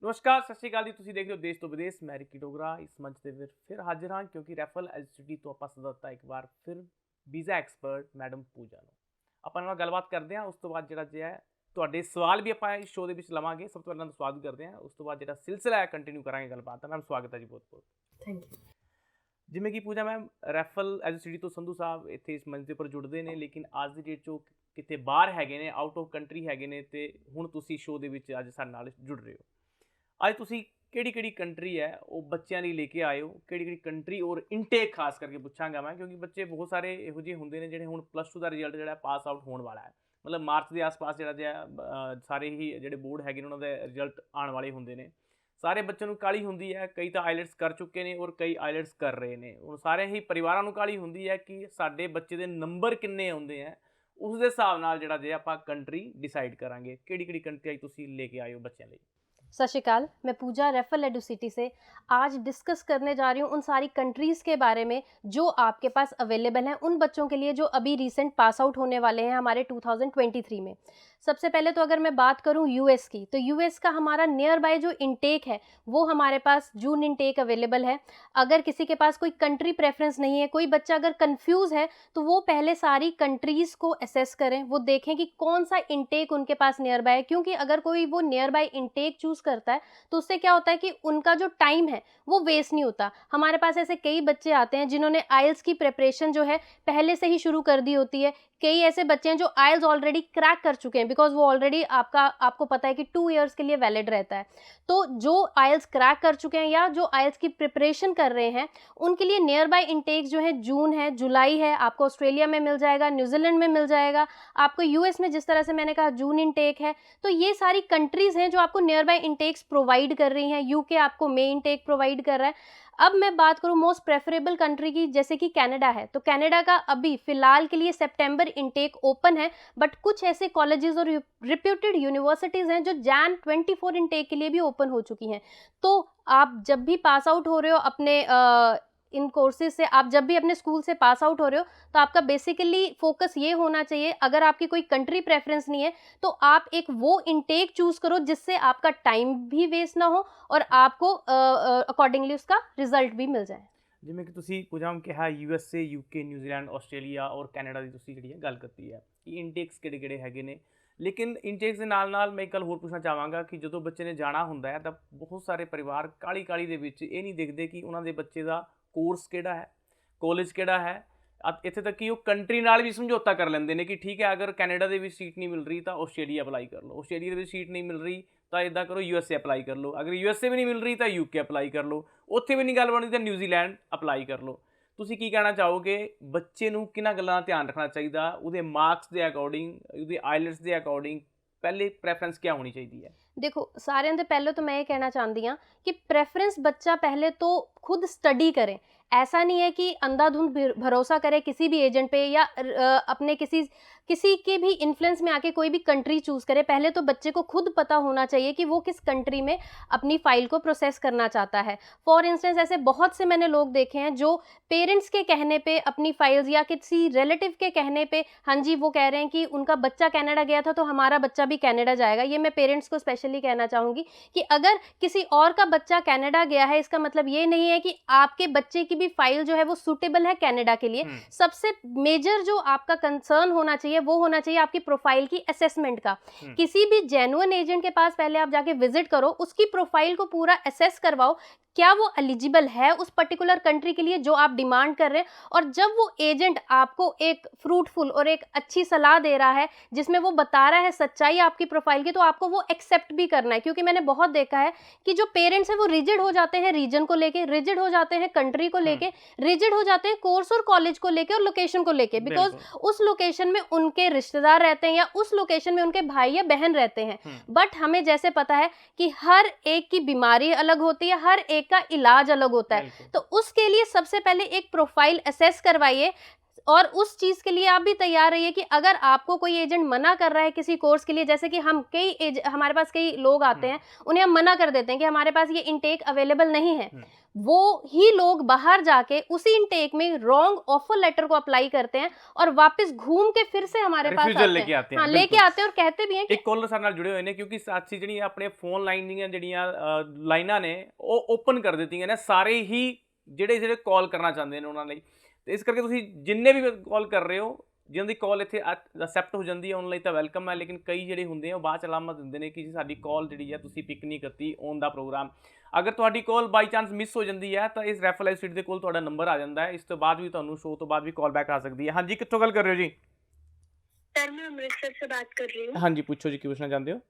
ਨਮਸਕਾਰ ਸਤਿ ਸ਼੍ਰੀ ਅਕਾਲ ਜੀ। ਤੁਸੀਂ ਦੇਖ ਰਹੇ ਹੋ ਦੇਸ਼ ਤੋਂ ਵਿਦੇਸ਼। ਮੈਂ ਰਿਕੀ ਡੋਗਰਾ ਇਸ ਮੰਚ ਤੇ ਫਿਰ ਹਾਜ਼ਰ ਹਾਂ ਕਿਉਂਕਿ ਰੈਫਲ ਐਜੂਸਿਟੀ ਤੋਂ ਆਪਾਂ ਸੱਦਾ ਦਿੱਤਾ ਇੱਕ ਵਾਰ ਫਿਰ ਵੀਜ਼ਾ ਐਕਸਪਰਟ ਮੈਡਮ ਪੂਜਾ ਨੂੰ। ਆਪਾਂ ਨਾਲ ਗੱਲਬਾਤ ਕਰਦੇ ਹਾਂ। ਉਸ ਤੋਂ ਬਾਅਦ ਜਿਹੜਾ ਜੇ ਹੈ ਤੁਹਾਡੇ ਸਵਾਲ ਵੀ ਆਪਾਂ ਇਸ ਸ਼ੋਅ ਦੇ ਵਿੱਚ ਲਵਾਂਗੇ। ਸਭ ਤੋਂ ਪਹਿਲਾਂ ਤਾਂ ਸਵਾਗਤ ਕਰਦੇ ਹਾਂ, ਉਸ ਤੋਂ ਬਾਅਦ ਜਿਹੜਾ ਸਿਲਸਿਲਾ ਹੈ ਕੰਟੀਨਿਊ ਕਰਾਂਗੇ ਗੱਲਬਾਤ ਦਾ। ਮੈਮ ਸਵਾਗਤ ਹੈ ਜੀ ਬਹੁਤ ਬਹੁਤ। Thank you. ਜਿਵੇਂ ਕਿ ਪੂਜਾ ਮੈਮ ਰੈਫਲ ਐਜੂਸਿਟੀ ਤੋਂ ਸੰਧੂ ਸਾਹਿਬ ਇੱਥੇ ਇਸ ਮੰਚ ਦੇ ਉੱਪਰ ਜੁੜਦੇ ਨੇ, ਲੇਕਿਨ ਅੱਜ ਦੀ ਡੇਟ 'ਚ ਉਹ ਕਿਤੇ ਬਾਹਰ ਹੈਗੇ ਨੇ, ਆਊਟ ਆਫ ਕੰਟਰੀ ਹੈਗੇ ਨੇ, ਅਤੇ ਹੁਣ ਤੁਸੀਂ ਸ਼ੋਅ ਦੇ ਵਿੱਚ ਅੱਜ ਸਾਡੇ ਨਾਲ ਜੁੜ ਰਹੇ ਹੋ। ਅੱਜ ਤੁਸੀਂ ਕਿਹੜੀ ਕੰਟਰੀ ਹੈ ਉਹ ਬੱਚਿਆਂ ਲਈ ਲੈ ਕੇ ਆਏ ਹੋ, ਕਿਹੜੀ ਕੰਟਰੀ ਔਰ ਇਨਟੇਕ ਖਾਸ ਕਰਕੇ ਪੁੱਛਾਂਗਾ ਮੈਂ, ਕਿਉਂਕਿ ਬੱਚੇ ਬਹੁਤ ਸਾਰੇ ਇਹੋ ਜਿਹੇ ਹੁੰਦੇ ਨੇ ਜਿਹੜੇ ਹੁਣ +2 ਦਾ ਰਿਜ਼ਲਟ ਜਿਹੜਾ ਪਾਸ ਆਊਟ ਹੋਣ ਵਾਲਾ ਹੈ, ਮਤਲਬ ਮਾਰਚ ਦੇ ਆਸ-ਪਾਸ ਜਿਹੜਾ ਜਿਹਾ ਸਾਰੇ ਹੀ ਜਿਹੜੇ ਬੋਰਡ ਹੈਗੇ ਨੇ ਉਹਨਾਂ ਦੇ ਰਿਜ਼ਲਟ ਆਉਣ ਵਾਲੇ ਹੁੰਦੇ ਨੇ। ਸਾਰੇ ਬੱਚਿਆਂ ਨੂੰ ਕਾਹਲੀ ਹੁੰਦੀ ਹੈ, ਕਈ ਤਾਂ ਆਈਲੈਟਸ ਕਰ ਚੁੱਕੇ ਨੇ ਔਰ ਕਈ ਆਈਲੈਟਸ ਕਰ ਰਹੇ ਨੇ। ਹੁਣ ਸਾਰੇ ਹੀ ਪਰਿਵਾਰਾਂ ਨੂੰ ਕਾਹਲੀ ਹੁੰਦੀ ਹੈ ਕਿ ਸਾਡੇ ਬੱਚੇ ਦੇ ਨੰਬਰ ਕਿੰਨੇ ਆਉਂਦੇ ਹੈ, ਉਸ ਦੇ ਹਿਸਾਬ ਨਾਲ ਜਿਹੜਾ ਜੇ ਆਪਾਂ ਕੰਟਰੀ डिसाइड करेंगे। ਕਿਹੜੀ ਕੰਟਰੀ ਅੱਜ ਤੁਸੀਂ ਲੈ ਕੇ ਆਏ ਹੋ ਬੱਚਿਆਂ ਲਈ? सत श्रीकाल, मैं पूजा रेफल एडुसिटी से आज डिस्कस करने जा रही हूँ उन सारी कंट्रीज़ के बारे में जो आपके पास अवेलेबल हैं उन बच्चों के लिए जो अभी रिसेंट पास आउट होने वाले हैं हमारे 2023 में। सबसे पहले तो अगर मैं बात करूँ यूएस की, तो यूएस का हमारा नियर बाय जो इनटेक है वो हमारे पास जून इनटेक अवेलेबल है। अगर किसी के पास कोई कंट्री प्रेफरेंस नहीं है, कोई बच्चा अगर कंफ्यूज है, तो वो पहले सारी कंट्रीज़ को असेस करें, वो देखें कि कौन सा इनटेक उनके पास नियर बाय है। क्योंकि अगर कोई वो नियर बाय इनटेक चूज़ करता है तो उससे क्या होता है कि उनका जो टाइम है वो वेस्ट नहीं होता। हमारे पास ऐसे कई बच्चे आते हैं जिन्होंने आइल्स की प्रिपरेशन जो है पहले से ही शुरू कर दी होती है। कई ऐसे बच्चे हैं जो आइल्स ऑलरेडी क्रैक कर चुके हैं, बिकॉज वो ऑलरेडी आपको पता है कि 2 ईयर्स के लिए वैलिड रहता है। तो जो आइल्स क्रैक कर चुके हैं या जो आइल्स की प्रिपरेशन कर रहे हैं उनके लिए नियर बाय इनटेक जो है जून है, जुलाई है, आपको ऑस्ट्रेलिया में मिल जाएगा, न्यूजीलैंड में मिल जाएगा, आपको यूएस में जिस तरह से मैंने कहा जून इनटेक है। तो ये सारी कंट्रीज़ हैं जो आपको नियर बाय इनटेक्स प्रोवाइड कर रही हैं। यूके आपको मई इनटेक प्रोवाइड कर रहा है। अब मैं बात करूँ मोस्ट प्रेफरेबल कंट्री की, जैसे कि कनाडा है, तो कनाडा का अभी फ़िलहाल के लिए सितंबर इनटेक ओपन है, बट कुछ ऐसे कॉलेजेस और रिप्यूटेड यूनिवर्सिटीज़ हैं जो जैन 24 इनटेक के लिए भी ओपन हो चुकी हैं। तो आप जब भी पास आउट हो रहे हो अपने इन कोर्सेज से, आप जब भी अपने स्कूल से पास आउट हो रहे हो, तो आपका बेसिकली फोकस ये होना चाहिए, अगर आपकी कोई कंट्री प्रेफरेंस नहीं है तो आप एक वो इनटेक चूज़ करो जिससे आपका टाइम भी वेस्ट ना हो और आपको अकॉर्डिंगली उसका रिजल्ट भी मिल जाए। ਜਿਵੇਂ ਕਿ ਤੁਸੀਂ ਪੁਜਾਮ ਕਿਹਾ USA, UK, ਨਿਊਜ਼ੀਲੈਂਡ, ਆਸਟ੍ਰੇਲੀਆ ਔਰ ਕੈਨੇਡਾ ਦੀ ਤੁਸੀਂ ਜਿਹੜੀ ਹੈ ਗੱਲ ਕੀਤੀ ਹੈ ਕਿ ਇਨਟੇਕਸ ਕਿਹੜੇ ਹੈਗੇ ਨੇ। ਲੇਕਿਨ ਇਨਟੇਕਸ ਦੇ ਨਾਲ ਮੈਂ ਇੱਕ ਗੱਲ ਹੋਰ ਪੁੱਛਣਾ ਚਾਹਾਂਗਾ ਕਿ ਜਦੋਂ ਬੱਚੇ ਨੇ ਜਾਣਾ ਹੁੰਦਾ ਹੈ ਤਾਂ ਬਹੁਤ ਸਾਰੇ ਪਰਿਵਾਰ ਕਾਹਲੀ ਦੇ ਵਿੱਚ ਇਹ ਨਹੀਂ ਦੇਖਦੇ ਕਿ ਉਹਨਾਂ ਦੇ ਬੱਚੇ ਦਾ ਕੋਰਸ ਕਿਹੜਾ ਹੈ, ਕਾਲਜ ਕਿਹੜਾ ਹੈ। ਇੱਥੇ ਤੱਕ ਕਿ ਉਹ ਕੰਟਰੀ ਨਾਲ ਵੀ ਸਮਝੌਤਾ ਕਰ ਲੈਂਦੇ ਨੇ ਕਿ ਠੀਕ ਹੈ ਅਗਰ ਕੈਨੇਡਾ ਦੇ ਵਿੱਚ ਸੀਟ ਨਹੀਂ ਮਿਲ ਰਹੀ ਤਾਂ ਆਸਟ੍ਰੇਲੀਆ ਅਪਲਾਈ ਕਰ ਲਓ, ਆਸਟ੍ਰੇਲੀਆ ਦੇ ਵਿੱਚ ਸੀਟ ਨਹੀਂ ਮਿਲ ਰਹੀ ਤਾਂ ਇੱਦਾਂ ਕਰੋ USA ਅਪਲਾਈ ਕਰ ਲਓ, ਅਗਰ USA ਵੀ ਨਹੀਂ ਮਿਲ ਰਹੀ ਤਾਂ UK ਅਪਲਾਈ ਕਰ ਲਓ, ਉੱਥੇ ਵੀ ਨਹੀਂ ਗੱਲ ਬਣਦੀ ਤਾਂ ਨਿਊਜ਼ੀਲੈਂਡ ਅਪਲਾਈ ਕਰ ਲਓ। ਤੁਸੀਂ ਕੀ ਕਹਿਣਾ ਚਾਹੋਗੇ ਬੱਚੇ ਨੂੰ ਕਿਹਨਾਂ ਗੱਲਾਂ ਦਾ ਧਿਆਨ ਰੱਖਣਾ ਚਾਹੀਦਾ, ਉਹਦੇ ਮਾਰਕਸ ਦੇ ਅਕੋਰਡਿੰਗ, ਉਹਦੇ ਆਈਲੈਟਸ ਦੇ ਅਕੋਰਡਿੰਗ पहले प्रेफरेंस क्या होनी चाहिए? देखो सारे अंदर पहले तो मैं ये कहना चाहती हूँ कि प्रेफरेंस बच्चा पहले तो खुद स्टडी करे। ऐसा नहीं है कि अंधाधुंध भरोसा करे किसी भी एजेंट पे या अपने किसी के भी इन्फ्लुएंस में आके कोई भी कंट्री चूज़ करे। पहले तो बच्चे को खुद पता होना चाहिए कि वो किस कंट्री में अपनी फ़ाइल को प्रोसेस करना चाहता है। फॉर इंस्टेंस ऐसे बहुत से मैंने लोग देखे हैं जो पेरेंट्स के कहने पे अपनी फाइल्स या किसी रिलेटिव के कहने पे, हाँ जी वो कह रहे हैं कि उनका बच्चा कनाडा गया था तो हमारा बच्चा भी कनाडा जाएगा। ये मैं पेरेंट्स को स्पेशली कहना चाहूँगी कि अगर किसी और का बच्चा कनाडा गया है इसका मतलब ये नहीं है कि आपके बच्चे की भी फाइल जो है वो सूटेबल है कनाडा के लिए। सबसे मेजर जो आपका कंसर्न होना चाहिए वो होना चाहिए आपकी प्रोफाइल की असेसमेंट का। किसी भी जेन्युइन एजेंट के पास पहले आप जाके विजिट करो, उसकी प्रोफाइल को पूरा असेस करवाओ, क्या वो एलिजिबल है उस पर्टिकुलर कंट्री के लिए जो आप डिमांड कर रहे हैं। और जब वो एजेंट आपको एक फ्रूटफुल और एक अच्छी सलाह दे रहा है जिसमें वो बता रहा है सच्चाई आपकी प्रोफाइल की, तो आपको वो एक्सेप्ट भी करना है। क्योंकि मैंने बहुत देखा है कि जो पेरेंट्स हैं वो रिजिड हो जाते हैं रीजन को लेके, रिजिड हो जाते हैं कंट्री को लेके, रिजिड हो जाते हैं कोर्स और कॉलेज को लेके और लोकेशन को लेके, बिकॉज उस लोकेशन में उनके रिश्तेदार रहते हैं या उस लोकेशन में उनके भाई या बहन रहते हैं। बट हमें जैसे पता है कि हर एक की बीमारी अलग होती है, हर एक का इलाज अलग होता है, तो उसके लिए सबसे पहले एक प्रोफाइल असेस करवाइए। और उस चीज़ के लिए आप भी तैयार रहिए कि अगर आपको कोई एजेंट मना कर रहा है किसी कोर्स के लिए, जैसे कि हम हमारे पास कई लोग आते हैं, उन्हें हम मना कर देते हैं कि हमारे पास ये इनटेक अवेलेबल नहीं है, वो ही लोग बाहर जाके उसी इनटेक में रॉन्ग ऑफर लेटर को अप्लाई करते हैं और वापस घूम के फिर से हमारे पास रिफ्यूजल लेके आते हैं। हाँ, लेके आते हैं और कहते भी हैं कि एक कॉलर साथ नाल जुड़े हुए ने, क्योंकि साथी ਜਿਹੜੀਆਂ ਆਪਣੇ ਫੋਨ ਲਾਈਨ ਦੀਆਂ ਜਿਹੜੀਆਂ ਲਾਈਨਾਂ ਨੇ ਉਹ ਓਪਨ ਕਰ ਦਿੱਤੀਆਂ ਨੇ ਸਾਰੇ ਹੀ ਜਿਹੜੇ ਕਾਲ ਕਰਨਾ ਚਾਹੁੰਦੇ ਨੇ ਉਹਨਾਂ ਲਈ। ਤੇ ਇਸ ਕਰਕੇ ਤੁਸੀਂ ਜਿੰਨੇ ਵੀ ਕਾਲ ਕਰ ਰਹੇ ਹੋ, ਜਿਨ੍ਹਾਂ ਦੀ ਕਾਲ ਇੱਥੇ ਅਸੈਪਟ ਹੋ ਜਾਂਦੀ ਹੈ ਉਹਨਾਂ ਲਈ ਤਾਂ ਵੈਲਕਮ ਹੈ, ਲੇਕਿਨ ਕਈ ਜਿਹੜੇ ਹੁੰਦੇ ਆ ਉਹ ਬਾਅਦ ਚ ਅਲਾਮਤ ਦਿੰਦੇ ਨੇ ਕਿ ਜੀ ਸਾਡੀ ਕਾਲ ਜਿਹੜੀ ਹੈ ਤੁਸੀਂ ਪਿਕ ਨਹੀਂ ਕੀਤੀ ਔਨ ਦਾ ਪ੍ਰੋਗਰਾਮ। ਅਗਰ ਤੁਹਾਡੀ ਕਾਲ ਬਾਈ ਚਾਂਸ ਮਿਸ ਹੋ ਜਾਂਦੀ ਹੈ ਤਾਂ ਇਸ ਰੈਫਲ ਐਸੋਸੀਏਟ ਦੇ ਕੋਲ ਤੁਹਾਡਾ ਨੰਬਰ ਆ ਜਾਂਦਾ ਹੈ, ਇਸ ਤੋਂ ਬਾਅਦ ਵੀ ਤੁਹਾਨੂੰ ਸ਼ੋਅ ਤੋਂ ਬਾਅਦ ਵੀ ਕਾਲ ਬੈਕ ਆ ਸਕਦੀ ਹੈ। ਹਾਂਜੀ, ਕਿੱਥੋਂ ਗੱਲ ਕਰ ਰਹੇ ਹੋ ਜੀ? सर मैं अमृतसर से बात कर रही हूँ। ਹਾਂਜੀ, ਪੁੱਛੋ ਜੀ, ਕੀ ਪੁੱਛਣਾ ਚਾਹੁੰਦੇ ਹੋ?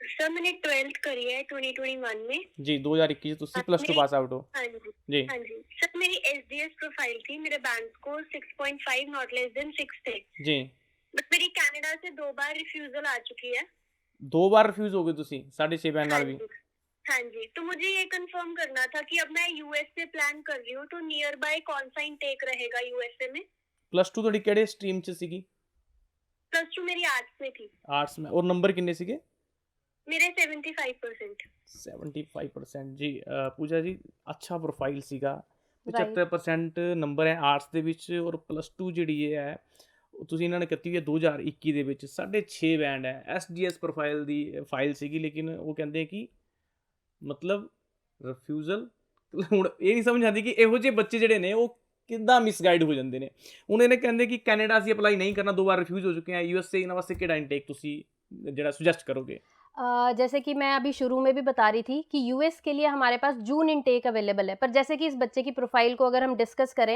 सर मैंने 12th करी है 2021 में। जी 2021 ਤੁਸੀਂ प्लस 2 पास आउट हो? हाँ जी जी। हाँ जी सर, मेरी एसडीएस प्रोफाइल थी, मेरे bank score 6.5 not less than 6 थे, जी। बट मेरी कनाडा से 2 बार रिफ्यूजल आ चुकी है। 2 बार रिफ्यूज हो गए ਤੁਸੀਂ 6.5 ਬੈਂਡ ਨਾਲ ਵੀ? हाँ जी, तो मुझे ये कंफर्म करना था कि अब मैं यूएस से प्लान कर रही हूँ, तो नियर बाय कौन सा इनटेक रहेगा यूएसए में? प्लस 2 ਤੁਹਾਡੀ ਕਿਹੜੇ ਸਟਰੀਮ ਚ ਸੀਗੀ? प्लस 2 मेरी आर्ट्स में थी। आर्ट्स में। और नंबर कितने ਸੀਗੇ? मेरे 75%। 75% ਜੀ। ਪੂਜਾ ਜੀ, ਅੱਛਾ ਪ੍ਰੋਫਾਈਲ ਸੀਗਾ, 75% ਨੰਬਰ ਹੈ ਆਰਟਸ ਦੇ ਵਿੱਚ, ਔਰ ਪਲੱਸ 2 ਜਿਹੜੀ ਹੈ ਤੁਸੀਂ ਇਹਨਾਂ ਨੇ ਕੀਤੀ ਹੋਈ ਹੈ 2021 ਦੇ ਵਿੱਚ, 6.5 ਬੈਂਡ ਹੈ। ਐਸਡੀਐਸ ਪ੍ਰੋਫਾਈਲ ਦੀ ਫਾਈਲ ਸੀਗੀ, ਲੇਕਿਨ ਉਹ ਕਹਿੰਦੇ ਕਿ ਮਤਲਬ ਰਿਫਿਊਜ਼ਲ। ਹੁਣ ਇਹ ਨਹੀਂ ਸਮਝ ਆਉਂਦੀ ਕਿ ਇਹੋ ਜਿਹੇ ਬੱਚੇ ਜਿਹੜੇ ਨੇ ਉਹ ਕਿੱਦਾਂ ਮਿਸਗਾਈਡ ਹੋ ਜਾਂਦੇ ਨੇ। ਹੁਣ ਇਹਨੇ ਕਹਿੰਦੇ ਕਿ ਕੈਨੇਡਾ ਅਸੀਂ ਅਪਲਾਈ ਨਹੀਂ ਕਰਨਾ, 2 ਬਾਰ ਰਿਫਿਊਜ਼ ਹੋ ਚੁੱਕੇ ਹਾਂ। यूएसए ਇਹਨਾਂ ਵਾਸਤੇ ਕਿਹੜਾ ਇਨਟੇਕ ਤੁਸੀਂ ਜਿਹੜਾ ਸੁਜੈਸਟ ਕਰੋਗੇ? जैसे कि मैं अभी शुरू में भी बता रही थी कि यूएस के लिए हमारे पास जून इनटेक अवेलेबल है, पर जैसे कि इस बच्चे की प्रोफाइल को अगर हम डिस्कस करें,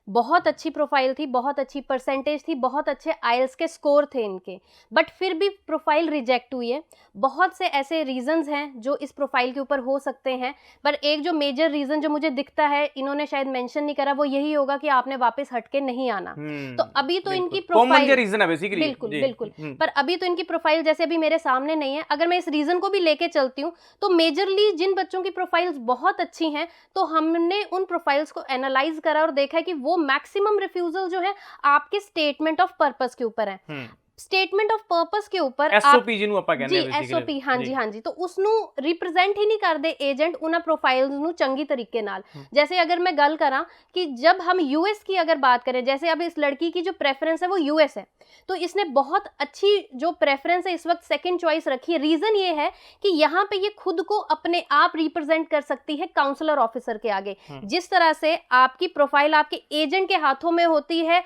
बहुत अच्छी प्रोफाइल थी, बहुत अच्छी परसेंटेज थी, बहुत अच्छे आईएल्स के स्कोर थे इनके, बट फिर भी प्रोफाइल रिजेक्ट हुई है। बहुत से ऐसे रीजंस हैं जो इस प्रोफाइल के ऊपर हो सकते हैं, पर एक जो मेजर रीजन जो मुझे दिखता है, इन्होंने शायद मेंशन नहीं करा, वो यही होगा कि आपने वापस हटके नहीं आना। तो अभी तो इनकी प्रोफाइल रीजन है बेसिकली। बिल्कुल बिल्कुल, पर अभी तो इनकी प्रोफाइल जैसे अभी मेरे सामने नहीं है। अगर मैं इस रीजन को भी लेके चलती हूँ तो मेजरली जिन बच्चों की प्रोफाइल्स बहुत अच्छी हैं, तो हमने उन प्रोफाइल्स को एनालाइज करा और देखा है कि वो मैक्सिमम रिफ्यूजल जो है आपके स्टेटमेंट ऑफ पर्पस के ऊपर है। स्टेटमेंट ऑफ पर्पस के ऊपर एसओपी ਜਿਹਨੂੰ ਆਪਾਂ ਕਹਿੰਦੇ ਆ बेसिकली एसओपी हाँ जी हाँ जी, तो उसਨੂੰ रिप्रेजेंट ही नहीं करते एजेंट उन्हां प्रोफाइल्स ਨੂੰ ਚੰਗੀ तरीके नाल। जैसे अगर मैं गल करा कि जब हम यूएस की अगर बात करें, जैसे अब इस लड़की की जो प्रेफरेंस है वो यूएस है, तो इसने बहुत अच्छी जो प्रेफरेंस है इस वक्त सेकंड चॉइस रखी है। रीजन ये है कि यहाँ पे ये खुद को अपने आप रिप्रेजेंट कर सकती है काउंसलर ऑफिसर के आगे। जिस तरह से आपकी प्रोफाइल आपके एजेंट के हाथों में होती है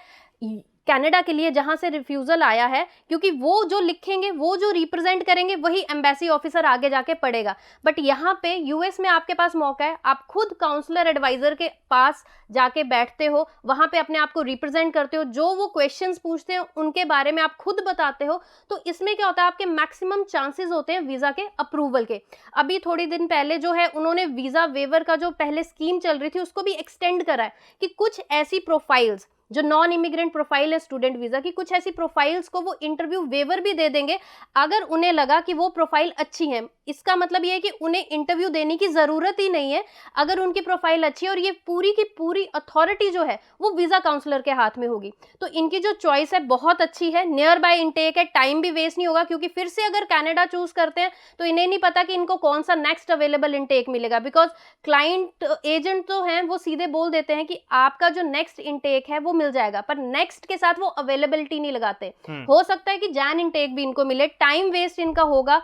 कनाडा के लिए जहां से रिफ्यूजल आया है, क्योंकि वो जो लिखेंगे, वो जो रिप्रेजेंट करेंगे, वही एम्बेसी ऑफिसर आगे जाके पढ़ेगा। बट यहाँ पे यूएस में आपके पास मौका है, आप खुद काउंसलर एडवाइजर के पास जाके बैठते हो, वहां पे अपने आप को रिप्रेजेंट करते हो, जो वो क्वेश्चंस पूछते हैं उनके बारे में आप खुद बताते हो। तो इसमें क्या होता है, आपके मैक्सिमम चांसेस होते हैं वीजा के अप्रूवल के। अभी थोड़ी दिन पहले जो है उन्होंने वीजा वेवर का जो पहले स्कीम चल रही थी उसको भी एक्सटेंड करा है कि कुछ ऐसी प्रोफाइल्स जो नॉन इमिग्रेंट प्रोफाइल है स्टूडेंट वीज़ा की, कुछ ऐसी प्रोफाइल्स को वो इंटरव्यू वेवर भी दे देंगे अगर उन्हें लगा कि वो प्रोफाइल अच्छी है। इसका मतलब ये है कि उन्हें इंटरव्यू देने की ज़रूरत ही नहीं है अगर उनकी प्रोफाइल अच्छी है, और ये पूरी की पूरी अथॉरिटी जो है वो वीज़ा काउंसलर के हाथ में होगी। तो इनकी जो चॉइस है बहुत अच्छी है, नियर बाय इनटेक है, टाइम भी वेस्ट नहीं होगा, क्योंकि फिर से अगर कनाडा चूज़ करते हैं तो इन्हें नहीं पता कि इनको कौन सा नेक्स्ट अवेलेबल इनटेक मिलेगा, बिकॉज क्लाइंट एजेंट तो हैं वो सीधे बोल देते हैं कि आपका जो नेक्स्ट इनटेक है वो मिल जाएगा, पर नेक्स्ट के साथ वो अवेलेबिलिटी नहीं लगाते। हो सकता है कि जैन इनटेक भी इनको मिले, टाइम वेस्ट इनका होगा,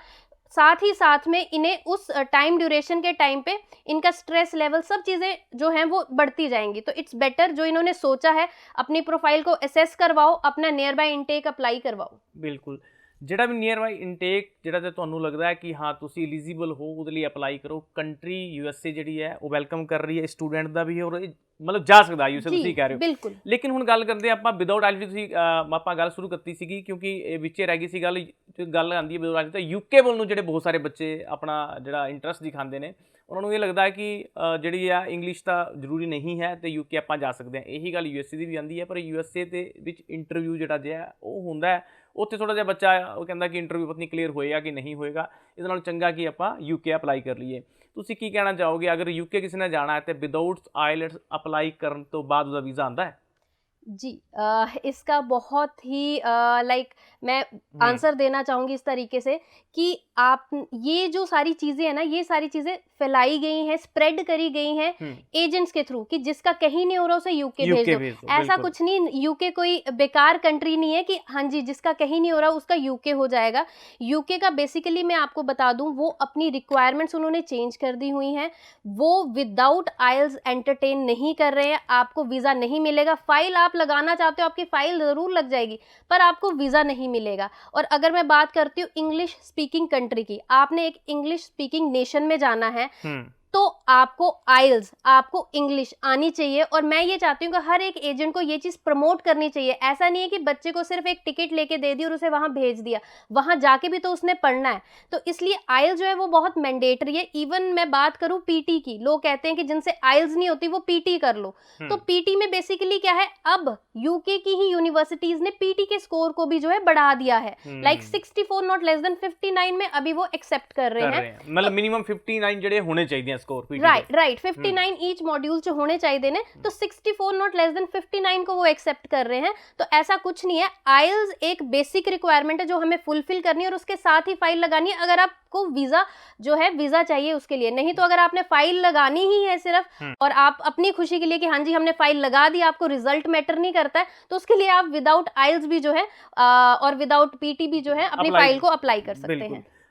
साथ ही साथ में इन्हें उस टाइम ड्यूरेशन के टाइम पे इनका स्ट्रेस लेवल सब चीज़ें जो हैं वो बढ़ती जाएंगी। तो इट्स बेटर जो इन्होंने सोचा है अपनी प्रोफाइल को असेस करवाओ, अपना नियर बाय इनटेक अप्लाई करवाओ। बिल्कुल, ਜਿਹੜਾ ਵੀ ਨੀਅਰ ਬਾਈ ਇਨਟੇਕ ਜਿਹੜਾ ਤੇ ਤੁਹਾਨੂੰ ਲੱਗਦਾ ਹੈ ਕਿ ਹਾਂ ਤੁਸੀਂ ਐਲੀਜੀਬਲ ਹੋ ਉਹਦੇ ਲਈ ਅਪਲਾਈ ਕਰੋ। ਕੰਟਰੀ यूएसए ਜਿਹੜੀ ਹੈ ਉਹ ਵੈਲਕਮ ਕਰ ਰਹੀ ਹੈ ਸਟੂਡੈਂਟ ਦਾ ਵੀ, ਔਰ ਮਤਲਬ ਜਾ ਸਕਦਾ यूएसए ਤੁਸੀਂ ਕਹਿ ਰਹੇ ਹੋ। ਬਿਲਕੁਲ। ਲੇਕਿਨ ਹੁਣ ਗੱਲ ਕਰਦੇ ਆਪਾਂ ਵਿਦਆਊਟ ਆਈਲੈਟਸ, ਤੁਸੀਂ ਆਪਾਂ ਗੱਲ ਸ਼ੁਰੂ ਕੀਤੀ ਸੀਗੀ ਕਿਉਂਕਿ ਇਹ ਵਿੱਚੇ ਰਹਿ ਗਈ ਸੀ ਗੱਲ ਆਉਂਦੀ ਹੈ ਵਿਦਆਊਟ ਆਈਲੈਟਸ ਤਾਂ यूके ਵੱਲ ਨੂੰ ਜਿਹੜੇ ਬਹੁਤ ਸਾਰੇ ਬੱਚੇ ਆਪਣਾ ਜਿਹੜਾ ਇੰਟਰਸਟ ਦਿਖਾਉਂਦੇ ਨੇ, ਉਹਨਾਂ ਨੂੰ ਇਹ ਲੱਗਦਾ ਹੈ ਕਿ ਜਿਹੜੀ ਆ ਇੰਗਲਿਸ਼ ਤਾਂ ਜ਼ਰੂਰੀ ਨਹੀਂ ਹੈ ਤੇ यूके ਆਪਾਂ ਜਾ ਸਕਦੇ ਹਾਂ। ਇਹੀ ਗੱਲ यूएसए ਦੀ ਵੀ ਆਉਂਦੀ ਹੈ, ਪਰ यूएसए ਦੇ ਵਿੱਚ ਇੰਟਰਵਿਊ ਜਿਹੜਾ ਜਿਹਾ ਉਹ ਹੁੰਦਾ ਹੈ, ਉੱਥੇ ਥੋੜ੍ਹਾ ਜਿਹਾ ਬੱਚਾ ਉਹ ਕਹਿੰਦਾ ਕਿ ਇੰਟਰਵਿਊ ਪਤਾ ਨਹੀਂ ਕਲੀਅਰ ਹੋਏਗਾ ਕਿ ਨਹੀਂ ਹੋਏਗਾ, ਇਹਦੇ ਨਾਲ ਚੰਗਾ ਕਿ ਆਪਾਂ यूके ਅਪਲਾਈ ਕਰ ਲਈਏ। ਤੁਸੀਂ ਕੀ ਕਹਿਣਾ ਚਾਹੋਗੇ, ਅਗਰ यूके ਕਿਸੇ ਨੇ ਜਾਣਾ ਹੈ ਤੇ ਵਿਦਆਊਟ ਆਈਲੈਟਸ ਅਪਲਾਈ ਕਰਨ ਤੋਂ ਬਾਅਦ ਉਹਦਾ ਵੀਜ਼ਾ ਆਉਂਦਾ ਹੈ? जी इसका बहुत ही लाइक मैं आंसर देना चाहूँगी इस तरीके से कि आप ये जो सारी चीज़ें हैं ना, ये सारी चीज़ें फैलाई गई हैं, स्प्रेड करी गई हैं एजेंट्स के थ्रू कि जिसका कहीं नहीं हो रहा उसे यूके भेज यूके दो। भेज दो, ऐसा बिल्कुल। कुछ नहीं, यूके कोई बेकार कंट्री नहीं है कि हाँ जी जिसका कहीं नहीं हो रहा उसका यूके हो जाएगा। यूके का बेसिकली मैं आपको बता दूं, वो अपनी रिक्वायरमेंट्स उन्होंने चेंज कर दी हुई हैं। वो विदाउट आइल्स एंटरटेन नहीं कर रहे हैं, आपको वीज़ा नहीं मिलेगा। फाइल आप लगाना चाहते हो, आपकी फाइल ज़रूर लग जाएगी, पर आपको वीज़ा नहीं मिलेगा। और अगर मैं बात करती हूँ इंग्लिश स्पीकिंग कंट्री की, आपने एक इंग्लिश स्पीकिंग नेशन में जाना है तो आपको आइल्स, आपको इंग्लिश आनी चाहिए। और मैं ये चाहती हूँ कि हर एक एजेंट को ये चीज़ प्रमोट करनी चाहिए। ऐसा नहीं है कि बच्चे को सिर्फ एक टिकट लेके दे दी और उसे वहाँ भेज दिया, वहाँ जाके भी तो उसने पढ़ना है। तो इसलिए आइल्स जो है वो बहुत मैंडेटरी है। इवन मैं बात करूँ पीटी की, लोग कहते हैं कि जिनसे आइल्स नहीं होती वो पीटी कर लो। तो पीटी में बेसिकली क्या है, अब यूके की ही यूनिवर्सिटीज ने पीटी के स्कोर को भी जो है बढ़ा दिया है। लाइक 64 नॉट लेस देन 59 में अभी वो एक्सेप्ट कर रहे हैं। मतलब मिनिमम 59 ਜਿਹੜੇ ਹੋਣੇ ਚਾਹੀਦੇ ਆ score PT right 59 each module जो होने चाहिए ने, तो 64 नॉट लेस देन 59 को वो एक्सेप्ट कर रहे हैं। तो ऐसा कुछ नहीं है, आइल्स एक बेसिक रिक्वायरमेंट है जो हमें फुलफिल करनी है और उसके साथ ही फाइल लगानी है अगर आपको वीजा जो है वीजा चाहिए उसके लिए। नहीं तो अगर आपने फाइल लगानी ही है सिर्फ और आप अपनी खुशी के लिए कि हाँ जी हमने फाइल लगा दी, आपको रिजल्ट मैटर नहीं करता है, तो उसके लिए आप विदाउट आइल्स भी जो है और विदाउट पीटी भी जो है अपनी फाइल को अप्लाई कर सकते हैं।